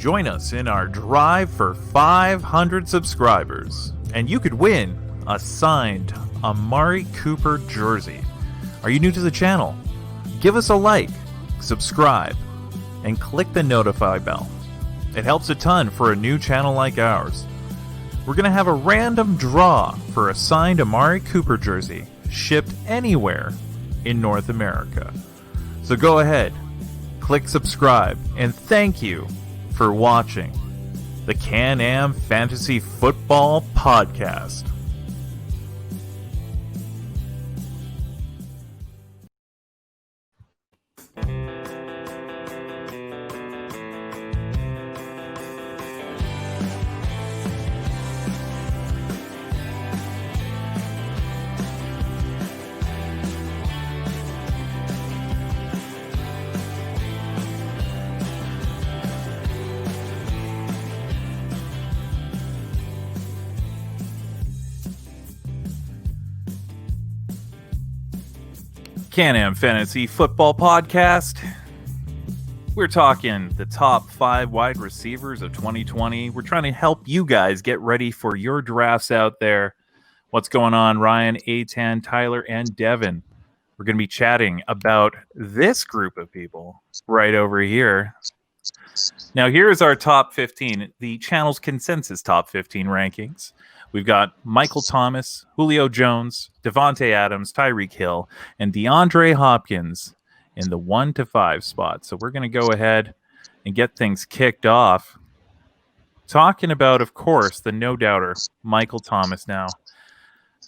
Join us in our drive for 500 subscribers, and you could win a signed Amari Cooper jersey. Are you new to the channel? Give us a like, subscribe, and click the notify bell. It helps a ton for a new channel like ours. We're going to have a random draw for a signed Amari Cooper jersey shipped anywhere in North America. So go ahead, click subscribe, and thank you for watching the CANAM Fantasy Football Podcast. CANAM Fantasy Football Podcast. We're talking the top 5 wide receivers of 2020. We're trying to help you guys get ready for your drafts out there. What's going on, Ryan, Aetan, Tyler, and Devan? We're going to be chatting about this group of people right over here. Now, here's our top 15, the channel's consensus top 15 rankings. We've got Michael Thomas, Julio Jones, Davante Adams, Tyreek Hill, and DeAndre Hopkins in the 1 to 5 spot. So we're going to go ahead and get things kicked off. Talking about, of course, the no-doubter, Michael Thomas now.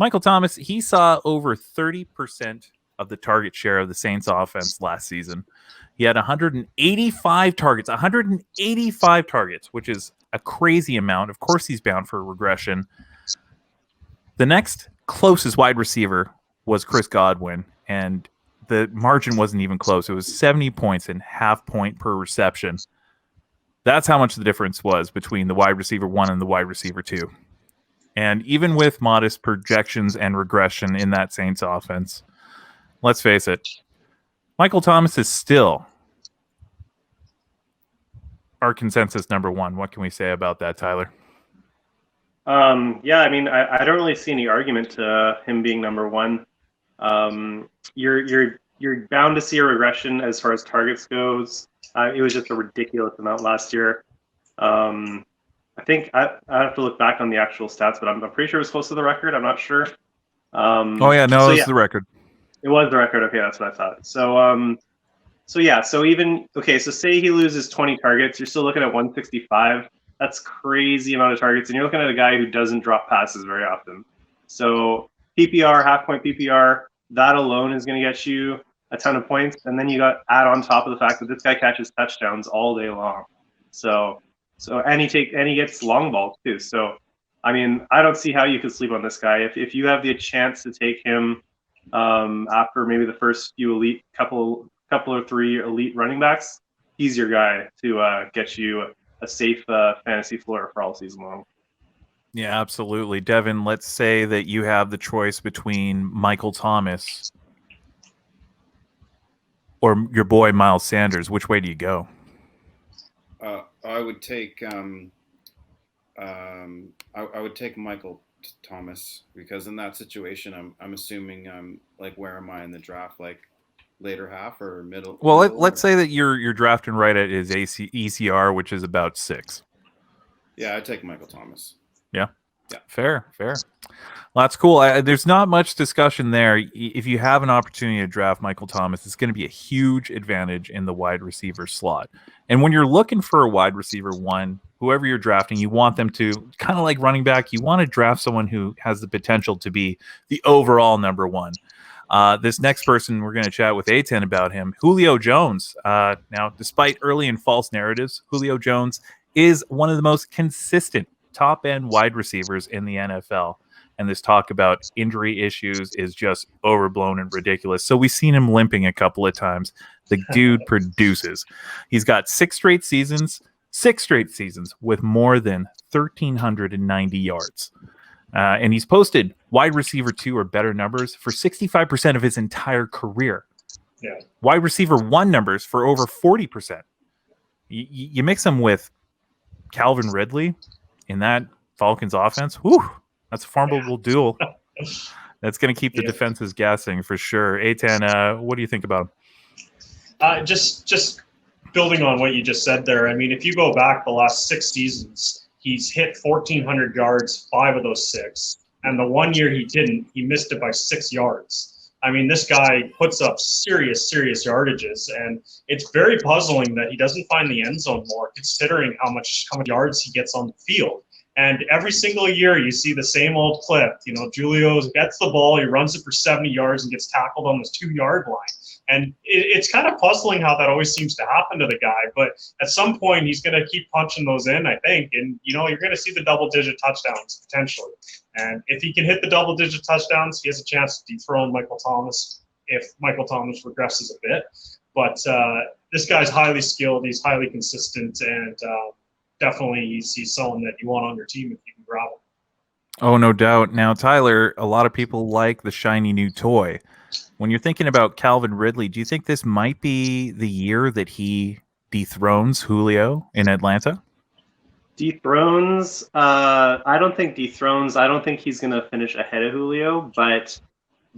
Michael Thomas, he saw over 30% of the target share of the Saints offense last season. He had 185 targets, which is a crazy amount. Of course, he's bound for regression. The next closest wide receiver was Chris Godwin, and the margin wasn't even close. It was 70 points and half point per reception. That's how much the difference was between the wide receiver 1 and the wide receiver 2. And even with modest projections and regression in that Saints offense, let's face it, Michael Thomas is still our consensus number 1. What can we say about that, Tyler? Yeah, I mean, I don't really see any argument to him being number 1. You're bound to see a regression as far as targets goes. It was just a ridiculous amount last year. I think I have to look back on the actual stats, but I'm pretty sure it was close to the record. I'm not sure. It's the record. It was the record. Okay, that's what I thought. So say he loses 20 targets, you're still looking at 165. That's crazy amount of targets, and you're looking at a guy who doesn't drop passes very often. So PPR, half point PPR, that alone is going to get you a ton of points, and then you got add on top of the fact that this guy catches touchdowns all day long. And he gets long balls too. So I mean, I don't see how you could sleep on this guy. If you have the chance to take him after maybe the first few elite couple or 3 elite running backs, he's your guy to get you a safe fantasy floor for all season long. Yeah, absolutely. Devan, let's say that you have the choice between Michael Thomas or your boy Miles Sanders. Which way do you go? I would take I would take Michael Thomas, because in that situation I'm assuming where am I in the draft, like later half or middle? Well, let's say that you're drafting right at his ECR, which is about 6. Yeah, I'd take Michael Thomas. Yeah. Fair. Well, that's cool. There's not much discussion there. If you have an opportunity to draft Michael Thomas, it's going to be a huge advantage in the wide receiver slot. And when you're looking for a wide receiver 1, whoever you're drafting, you want them to, kind of like running back, you want to draft someone who has the potential to be the overall number 1. This next person, we're going to chat with Aetan about him, Julio Jones. Now, despite early and false narratives, Julio Jones is one of the most consistent top-end wide receivers in the NFL. And this talk about injury issues is just overblown and ridiculous. So we've seen him limping a couple of times. The dude produces. He's got 6 straight seasons with more than 1,390 yards. And he's posted wide receiver 2 or better numbers for 65% of his entire career. Wide receiver 1 numbers for over 40%. You mix them with Calvin Ridley in that Falcons offense, whew, that's a formidable duel. That's going to keep the defenses guessing for sure. Aetan, what do you think about him? Just building on what you just said there. I mean, if you go back the last 6 seasons, he's hit 1,400 yards 5 of those 6, and the 1 year he didn't, he missed it by 6 yards. I mean, this guy puts up serious yardages, and it's very puzzling that he doesn't find the end zone more, considering how much yards he gets on the field. And every single year you see the same old clip. You know, Julio gets the ball, he runs it for 70 yards and gets tackled on this 2-yard line. And it's kind of puzzling how that always seems to happen to the guy. But at some point, he's going to keep punching those in, I think. And, you know, you're going to see the double-digit touchdowns potentially. And if he can hit the double-digit touchdowns, he has a chance to dethrone Michael Thomas if Michael Thomas regresses a bit. But this guy's highly skilled. He's highly consistent. And definitely he's someone that you want on your team if you can grab him. Oh, no doubt. Now, Tyler, a lot of people like the shiny new toy. When you're thinking about Calvin Ridley, do you think this might be the year that he dethrones Julio in Atlanta? Dethrones? I don't think dethrones. I don't think he's going to finish ahead of Julio, but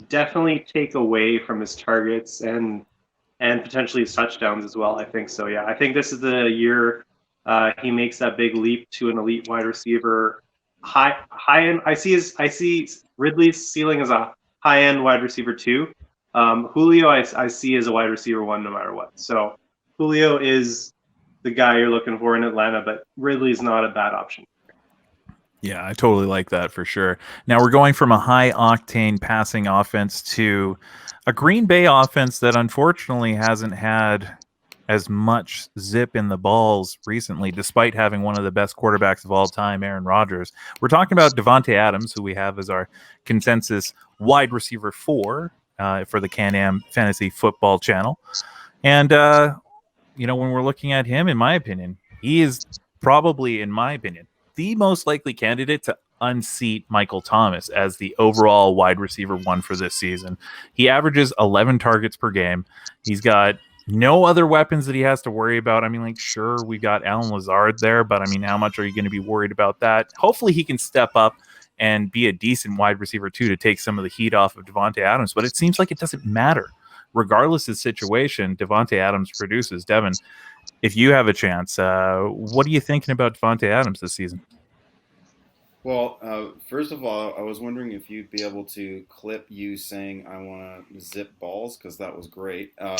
definitely take away from his targets and potentially his touchdowns as well. I think so, yeah. I think this is the year he makes that big leap to an elite wide receiver. High end. I see Ridley's ceiling as a high end wide receiver 2. Julio, I see as a wide receiver 1 no matter what. So Julio is the guy you're looking for in Atlanta, but Ridley's not a bad option. Yeah, I totally like that for sure. Now we're going from a high-octane passing offense to a Green Bay offense that unfortunately hasn't had as much zip in the balls recently, despite having one of the best quarterbacks of all time, Aaron Rodgers. We're talking about Davante Adams, who we have as our consensus wide receiver 4 for the CANAM Fantasy Football Channel. And, you know, when we're looking at him, in my opinion, he is probably, in my opinion, the most likely candidate to unseat Michael Thomas as the overall wide receiver 1 for this season. He averages 11 targets per game. He's got no other weapons that he has to worry about. I mean, like, sure, we got Alan Lazard there, but I mean, how much are you going to be worried about that? Hopefully he can step up and be a decent wide receiver 2 to take some of the heat off of Davante Adams, but it seems like it doesn't matter. Regardless of the situation, Davante Adams produces. Devan, if you have a chance, what are you thinking about Davante Adams this season? Well, first of all, I was wondering if you'd be able to clip you saying I want to zip balls, because that was great. But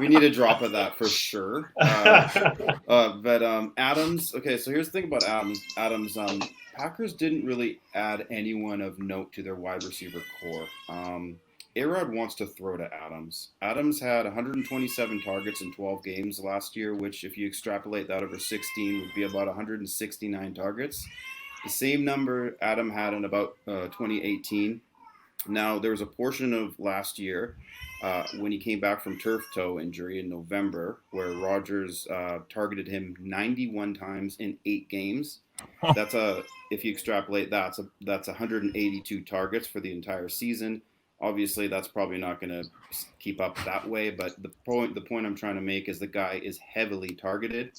we need a drop of that for sure. But Adams, okay, so here's the thing about Adams. Packers didn't really add anyone of note to their wide receiver core. A-Rod wants to throw to Adams. Adams had 127 targets in 12 games last year, which if you extrapolate that over 16 would be about 169 targets. The same number Adam had in about 2018. Now, there was a portion of last year when he came back from turf toe injury in November where Rodgers targeted him 91 times in 8 games. That's if you extrapolate that's 182 targets for the entire season. Obviously, that's probably not going to keep up that way, but the point I'm trying to make is the guy is heavily targeted.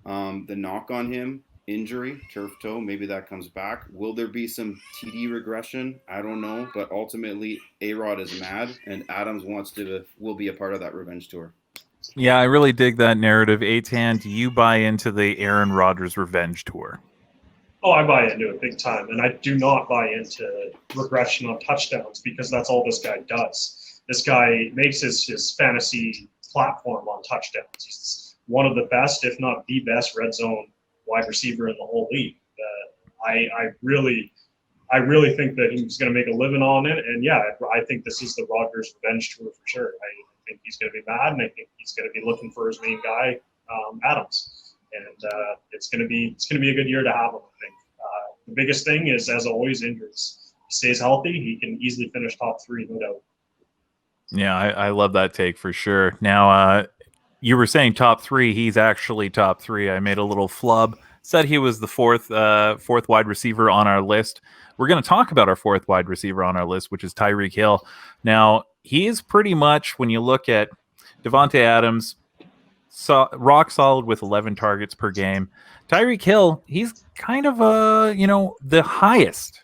The knock on him, injury, turf toe, maybe that comes back. Will there be some TD regression? I don't know, but ultimately, A-Rod is mad, and Adams will be a part of that revenge tour. Yeah, I really dig that narrative. Aetan, do you buy into the Aaron Rodgers revenge tour? Oh, I buy into it big time, and I do not buy into regression on touchdowns because that's all this guy does. This guy makes his fantasy platform on touchdowns. He's one of the best, if not the best, red zone wide receiver in the whole league. I really think that he's going to make a living on it, and yeah, I think this is the Rodgers revenge tour for sure. I think he's going to be mad, and I think he's going to be looking for his main guy, Adams. And it's going to be a good year to have him. I think the biggest thing is, as always, injuries. He stays healthy, he can easily finish top 3, no doubt. Yeah, I love that take for sure. Now, you were saying top 3. He's actually top 3. I made a little flub. Said he was the fourth wide receiver on our list. We're going to talk about our 4th wide receiver on our list, which is Tyreek Hill. Now, he is pretty much, when you look at Davante Adams, rock solid with 11 targets per game. Tyreek Hill, he's kind of the highest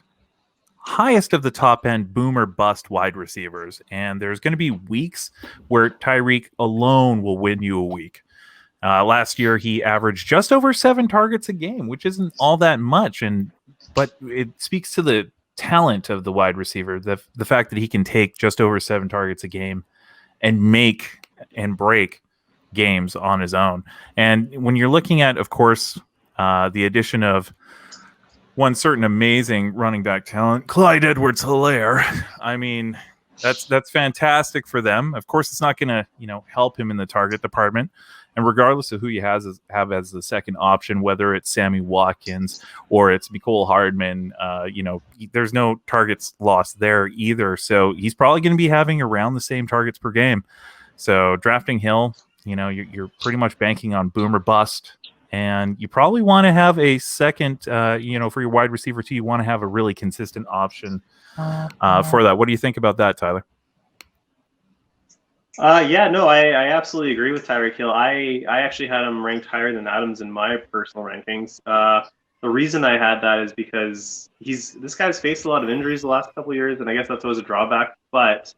of the top end boomer bust wide receivers, and there's going to be weeks where Tyreek alone will win you a week. Last year he averaged just over 7 targets a game, which isn't all that much, but it speaks to the talent of the wide receiver, the fact that he can take just over 7 targets a game and make and break games on his own. And when you're looking at, of course, the addition of one certain amazing running back talent, Clyde Edwards-Helaire, I mean, that's fantastic for them. Of course, it's not going to help him in the target department. And regardless of who you have as the second option, whether it's Sammy Watkins or it's Mecole Hardman, there's no targets lost there either. So he's probably going to be having around the same targets per game. So drafting Hill, you're pretty much banking on boom or bust. And you probably want to have a second, for your wide receiver too, you want to have a really consistent option for that. What do you think about that, Tyler? I absolutely agree with Tyreek Hill. I actually had him ranked higher than Adams in my personal rankings. The reason I had that is because this guy's faced a lot of injuries the last couple of years, and I guess that's always a drawback. But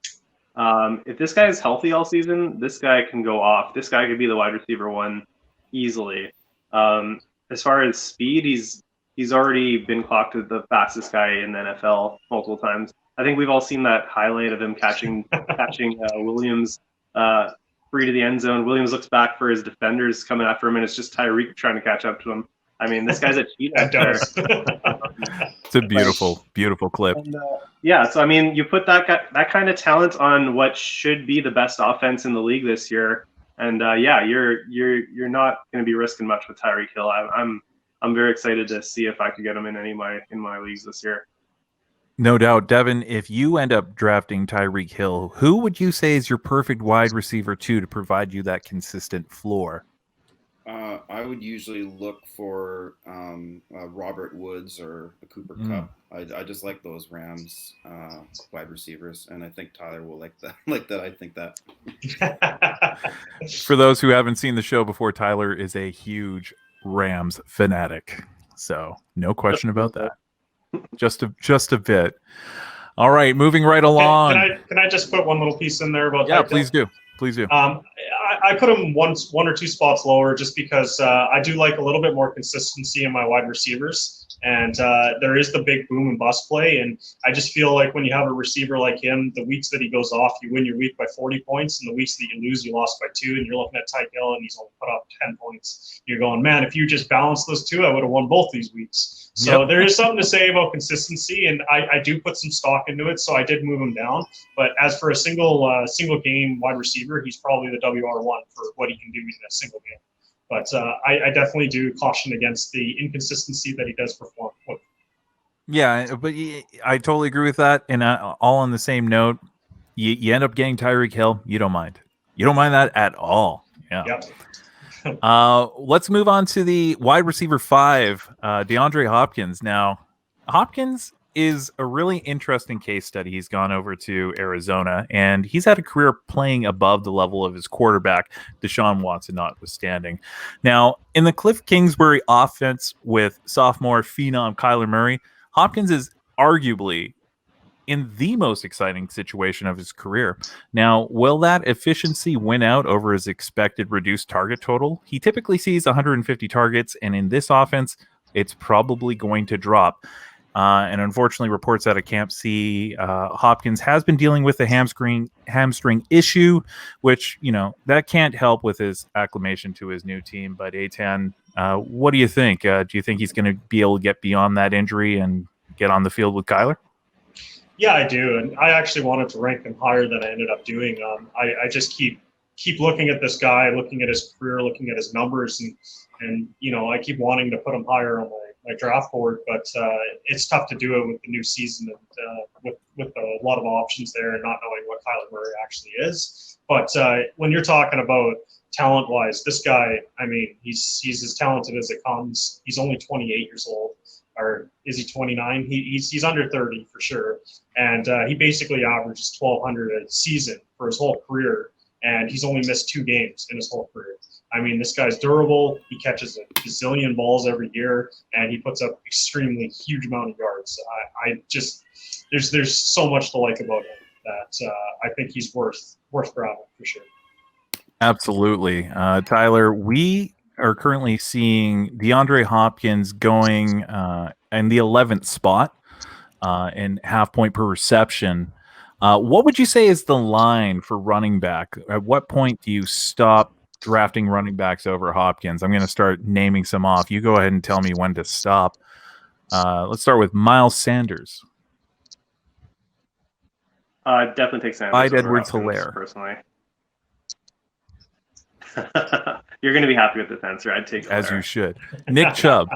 if this guy is healthy all season, this guy can go off. This guy could be the wide receiver one easily. As far as speed, he's already been clocked as the fastest guy in the NFL multiple times. I think we've all seen that highlight of him catching Williams free to the end zone. Williams looks back for his defenders coming after him, and it's just Tyreek trying to catch up to him. I mean, this guy's a cheat out there. It's a beautiful, beautiful clip. And, so I mean, you put that kind of talent on what should be the best offense in the league this year, and you're not going to be risking much with Tyreek Hill. I'm very excited to see if I could get him in any of my leagues this year. No doubt. Devan, if you end up drafting Tyreek Hill, who would you say is your perfect wide receiver to provide you that consistent floor? I would usually look for Robert Woods or a Cooper Kupp. I just like those Rams wide receivers, and I think Tyler will like that. I think that. For those who haven't seen the show before, Tyler is a huge Rams fanatic, so no question about that. Just a bit. All right, moving right along. Can I just put one little piece in there about? Yeah, please do. I put him one or two spots lower just because I do like a little bit more consistency in my wide receivers, and there is the big boom and bust play, and I just feel like when you have a receiver like him, the weeks that he goes off, you win your week by 40 points, and the weeks that you lose, you lost by 2, and you're looking at Tyreek Hill, and he's only put up 10 points. You're going, man, if you just balanced those two, I would have won both these weeks. So There is something to say about consistency, and I do put some stock into it, so I did move him down. But as for a single game wide receiver, he's probably the WR1 for what he can do in a single game. But I definitely do caution against the inconsistency that he does perform with. Yeah, but I totally agree with that. And all on the same note, you end up getting Tyreek Hill. You don't mind. You don't mind that at all. Yeah. Yep. Let's move on to the wide receiver 5, DeAndre Hopkins. Now, Hopkins is a really interesting case study. He's gone over to Arizona, and he's had a career playing above the level of his quarterback, Deshaun Watson notwithstanding. Now, in the Cliff Kingsbury offense with sophomore phenom Kyler Murray, Hopkins is arguably in the most exciting situation of his career. Now, will that efficiency win out over his expected reduced target total? He typically sees 150 targets, and in this offense, it's probably going to drop. And unfortunately, reports out of Camp C, Hopkins has been dealing with a hamstring issue, which, that can't help with his acclimation to his new team. But Aetan, what do you think? Do you think he's going to be able to get beyond that injury and get on the field with Kyler? Yeah, I do, and I actually wanted to rank him higher than I ended up doing. I just keep looking at this guy, looking at his career, looking at his numbers, and I keep wanting to put him higher on my draft board, but it's tough to do it with the new season and with a lot of options there and not knowing what Kyler Murray actually is. But when you're talking about talent-wise, this guy, I mean, he's as talented as it comes. He's only 28 years old. Or is he 29? He's under 30 for sure, and he basically averages 1,200 a season for his whole career, and he's only missed 2 games in his whole career. I mean, this guy's durable. He catches a gazillion balls every year, and he puts up extremely huge amount of yards. I just there's so much to like about him that I think he's worth grabbing for sure. Absolutely. Tyler, we are currently seeing DeAndre Hopkins going in the 11th spot in half point per reception. What would you say is the line for running back? At what point do you stop drafting running backs over Hopkins? I'm going to start naming some off. You go ahead and tell me when to stop. Let's start with Miles Sanders. Definitely take Sanders. Clyde over Edwards-Helaire. Hopkins, personally. You're going to be happy with this answer. I'd take As Helaire. you should. Nick Chubb.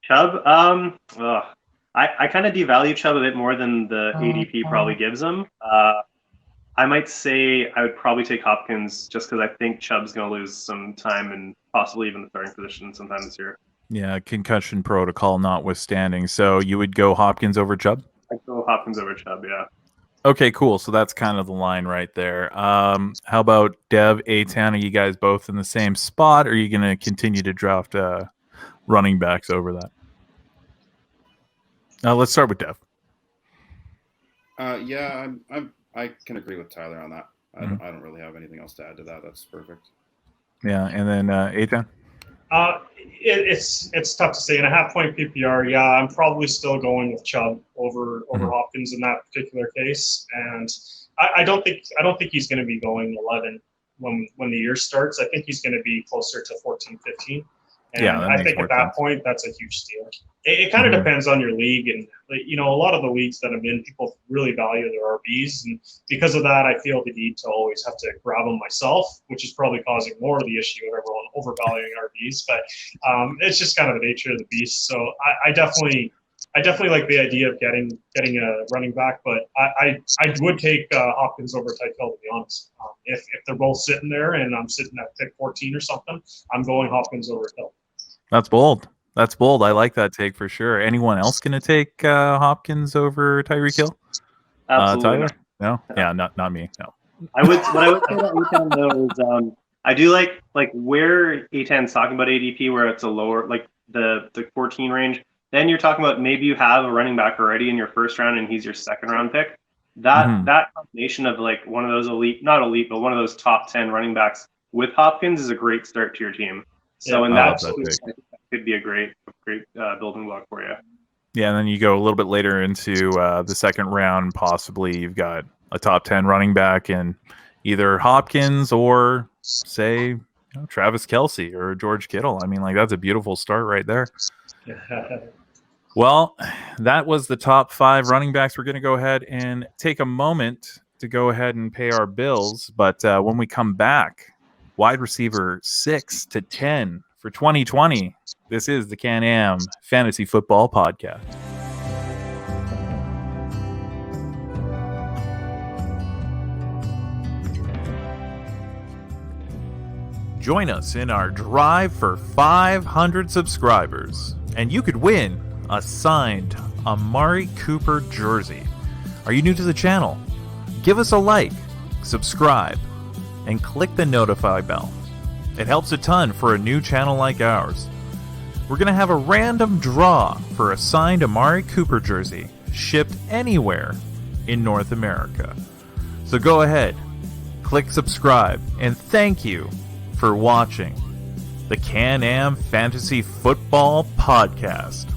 Chubb, I kind of devalue Chubb a bit more than the ADP probably gives him. I might say I would probably take Hopkins just because I think Chubb's going to lose some time and possibly even the starting position sometime this year. Yeah, concussion protocol notwithstanding. So you would go Hopkins over Chubb? I'd go Hopkins over Chubb, yeah. Okay, cool. So that's kind of the line right there. How about Dev, Aetan? Are you guys both in the same spot, or are you going to continue to draft running backs over that? Let's start with Dev. Yeah, I can agree with Tyler on that. I don't really have anything else to add to that. That's perfect. Yeah, and then Aetan? It's tough to say. In a half point PPR, yeah, I'm probably still going with Chubb over Hopkins in that particular case. And I don't think he's going to be going 11 when the year starts. I think he's going to be closer to 14, 15. And Yeah, I think at that point, that's a huge steal. It kind of depends on your league. And, you know, a lot of the leagues that I'm in, people really value their RBs. And because of that, I feel the need to always have to grab them myself, which is probably causing more of the issue of everyone overvaluing RBs. But it's just kind of the nature of the beast. So I definitely like the idea of getting a running back, but I would take Hopkins over Tyreek Hill, to be honest. If they're both sitting there and I'm sitting at pick 14 or something, I'm going Hopkins over Hill. That's bold. That's bold. I like that take for sure. Anyone else going to take Hopkins over Tyreek Hill? Absolutely. Tyler? No? Yeah, not me. No. What I would say about Aetan though is I do like where Aetan's talking about ADP, where it's a lower, like the 14 range. Then you're talking about maybe you have a running back already in your first round and he's your second round pick. That combination of like one of those not elite, but one of those top 10 running backs with Hopkins is a great start to your team. So in that case, I think that could be a great building block for you. Yeah, and then you go a little bit later into the second round, possibly you've got a top 10 running back in either Hopkins or, say, Travis Kelce or George Kittle. I mean, like, that's a beautiful start right there. Well, that was the top 5 running backs. We're going to go ahead and take a moment to go ahead and pay our bills. But when we come back, wide receiver 6 to 10 for 2020. This is the CANAM Fantasy Football Podcast. Join us in our drive for 500 subscribers, and you could win a signed Amari Cooper jersey. Are you new to the channel? Give us a like, subscribe, and click the notify bell. It helps a ton for a new channel like ours. We're going to have a random draw for a signed Amari Cooper jersey shipped anywhere in North America. So go ahead, click subscribe, and thank you for watching the CANAM Fantasy Football Podcast.